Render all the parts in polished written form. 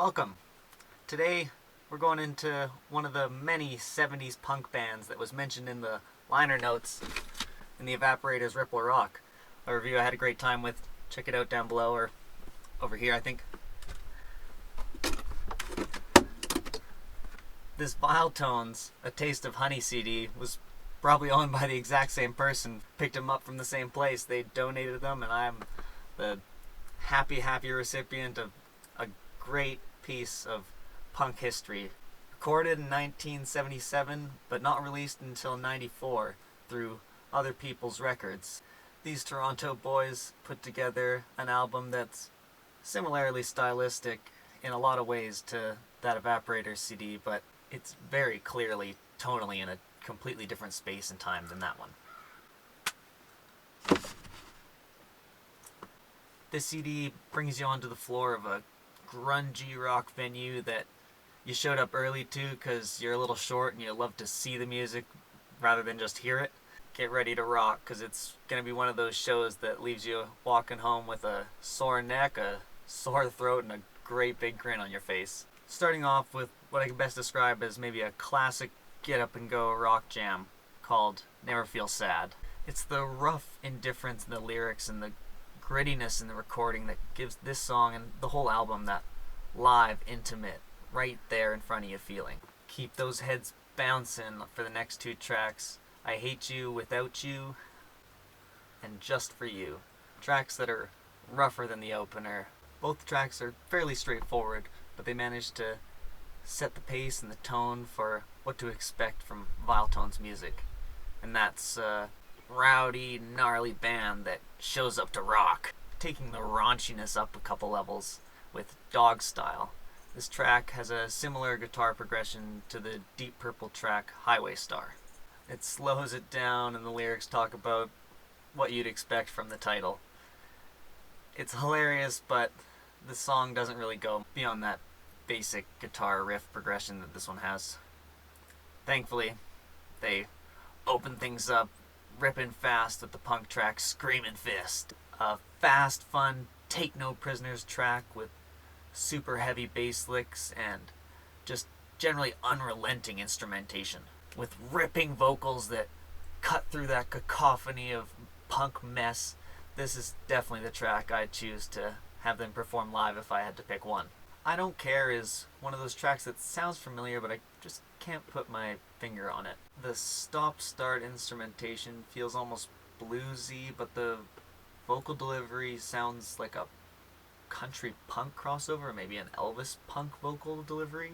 Welcome. Today we're going into one of the many 70s punk bands that was mentioned in the liner notes in the Evaporators Ripple Rock, a review I had a great time with. Check it out down below or over here, I think. This Viletones, A Taste of Honey CD, was probably owned by the exact same person. Picked them up from the same place. They donated them, and I'm the happy recipient of a great piece of punk history. Recorded in 1977, but not released until 94 through other people's records. These Toronto boys put together an album that's similarly stylistic in a lot of ways to that Evaporators CD, but it's very clearly tonally in a completely different space and time than that one. This CD brings you onto the floor of a grungy rock venue that you showed up early to because you're a little short and you love to see the music rather than just hear it. Get ready to rock, because it's going to be one of those shows that leaves you walking home with a sore neck, a sore throat, and a great big grin on your face. Starting off with what I can best describe as maybe a classic get-up-and-go rock jam called Never Feel Sad. It's the rough indifference in the lyrics and the grittiness in the recording that gives this song and the whole album that live, intimate, right there in front of you feeling. Keep those heads bouncing for the next two tracks. I Hate You, Without You, and Just For You. Tracks that are rougher than the opener. Both tracks are fairly straightforward, but they manage to set the pace and the tone for what to expect from Viletones music. And that's a rowdy, gnarly band that shows up to rock, taking the raunchiness up a couple levels with Dog Style. This track has a similar guitar progression to the Deep Purple track Highway Star. It slows it down, and the lyrics talk about what you'd expect from the title. It's hilarious, but the song doesn't really go beyond that basic guitar riff progression that this one has. Thankfully, they open things up ripping fast with the punk track Screamin' Fist. A fast, fun, take no prisoners track with super heavy bass licks and just generally unrelenting instrumentation, with ripping vocals that cut through that cacophony of punk mess. This is definitely the track I'd choose to have them perform live if I had to pick one. I Don't Care is one of those tracks that sounds familiar, but I just can't put my finger on it. The stop-start instrumentation feels almost bluesy, but the vocal delivery sounds like a country punk crossover, maybe an Elvis punk vocal delivery.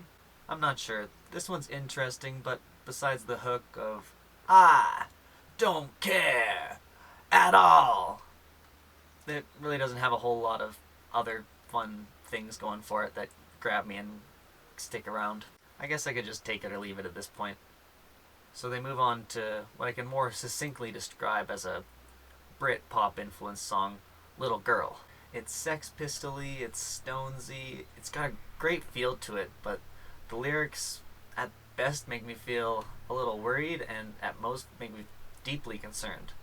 I'm not sure. This one's interesting, but besides the hook of I don't care at all, it really doesn't have a whole lot of other fun things going for it that grab me and stick around. I guess I could just take it or leave it at this point. So they move on to what I can more succinctly describe as a Brit pop influenced song, Little Girl. It's Sex Pistol-y, it's Stonesy, it's got a great feel to it, but the lyrics at best make me feel a little worried and at most make me deeply concerned.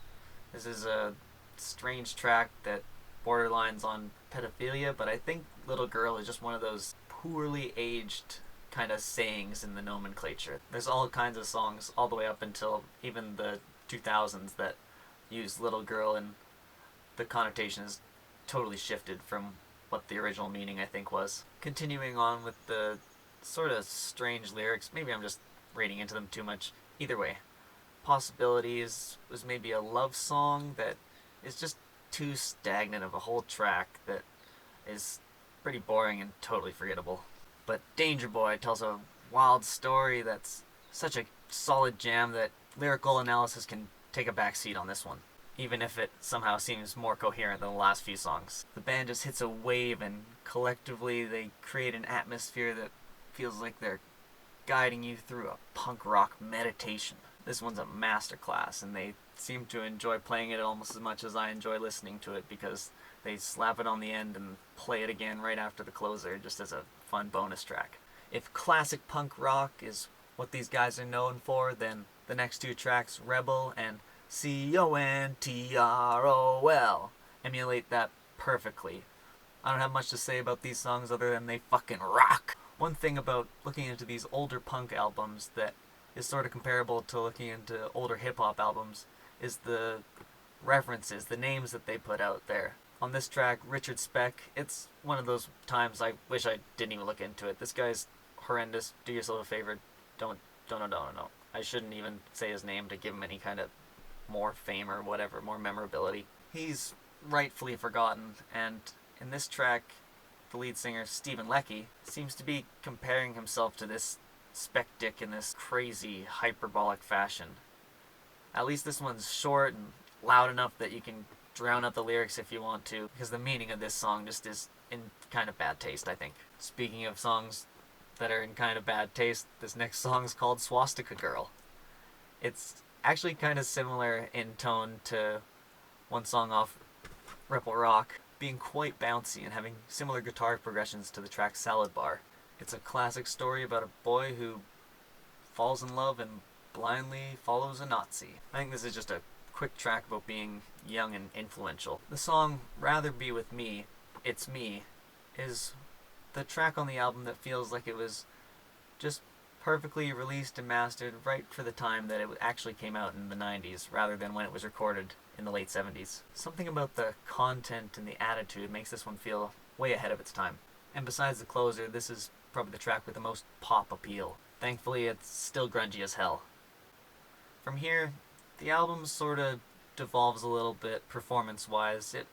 This is a strange track that borderlines on pedophilia, but I think Little Girl is just one of those poorly aged kind of sayings in the nomenclature. There's all kinds of songs all the way up until even the 2000s that use Little Girl, and the connotation has totally shifted from what the original meaning I think was. Continuing on with the sort of strange lyrics, maybe I'm just reading into them too much. Either way, Possibilities was maybe a love song that is just too stagnant of a whole track that is pretty boring and totally forgettable. But Danger Boy tells a wild story that's such a solid jam that lyrical analysis can take a backseat on this one, even if it somehow seems more coherent than the last few songs. The band just hits a wave, and collectively they create an atmosphere that feels like they're guiding you through a punk rock meditation. This one's a masterclass, and they seem to enjoy playing it almost as much as I enjoy listening to it, because they slap it on the end and play it again right after the closer just as a fun bonus track. If classic punk rock is what these guys are known for, then the next two tracks, Rebel and Control, emulate that perfectly. I don't have much to say about these songs other than they fucking rock. One thing about looking into these older punk albums that is sort of comparable to looking into older hip-hop albums is the references, the names that they put out there. On this track, Richard Speck, it's one of those times I wish I didn't even look into it. This guy's horrendous. Do yourself a favor. Don't. I shouldn't even say his name to give him any kind of more fame or whatever, more memorability. He's rightfully forgotten, and in this track, the lead singer, Stephen Leckie, seems to be comparing himself to this Speck dick in this crazy, hyperbolic fashion. At least this one's short and loud enough that you can drown out the lyrics if you want to, because the meaning of this song just is in kind of bad taste, I think. Speaking of songs that are in kind of bad taste, this next song is called Swastika Girl. It's actually kind of similar in tone to one song off Ripple Rock, being quite bouncy and having similar guitar progressions to the track Salad Bar. It's a classic story about a boy who falls in love and blindly follows a Nazi. I think this is just a quick track about being young and influential. The song Rather Be With Me, It's Me, is the track on the album that feels like it was just perfectly released and mastered right for the time that it actually came out in the 90s, rather than when it was recorded in the late 70s. Something about the content and the attitude makes this one feel way ahead of its time. And besides the closer, this is probably the track with the most pop appeal. Thankfully, it's still grungy as hell. From here, the album sort of devolves a little bit performance-wise. It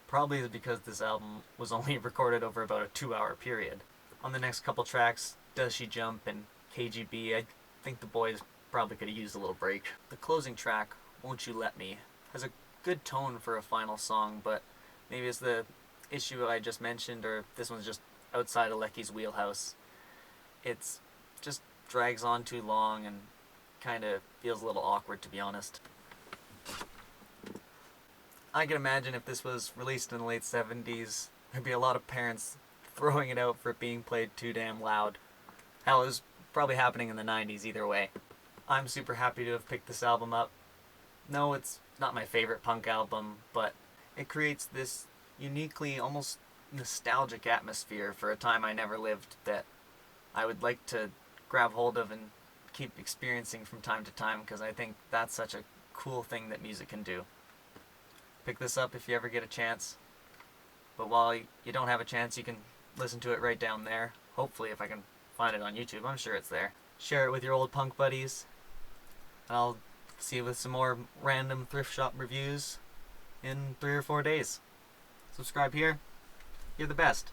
probably is because this album was only recorded over about a 2-hour period. On the next couple tracks, Does She Jump and KGB, I think the boys probably could have used a little break. The closing track, Won't You Let Me, has a good tone for a final song, but maybe it's the issue I just mentioned, or this one's just outside of Leckie's wheelhouse. It's just drags on too long and kind of feels a little awkward, to be honest. I can imagine if this was released in the late 70s, there'd be a lot of parents throwing it out for it being played too damn loud. Hell, it was probably happening in the 90s either way. I'm super happy to have picked this album up. No, it's not my favorite punk album, but it creates this uniquely, almost nostalgic atmosphere for a time I never lived that I would like to grab hold of and keep experiencing from time to time, because I think that's such a cool thing that music can do. Pick this up if you ever get a chance. But while you don't have a chance, you can listen to it right down there. Hopefully, if I can find it on YouTube, I'm sure it's there. Share it with your old punk buddies. And I'll see you with some more random thrift shop reviews in 3 or 4 days. Subscribe here. You're the best.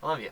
I love you.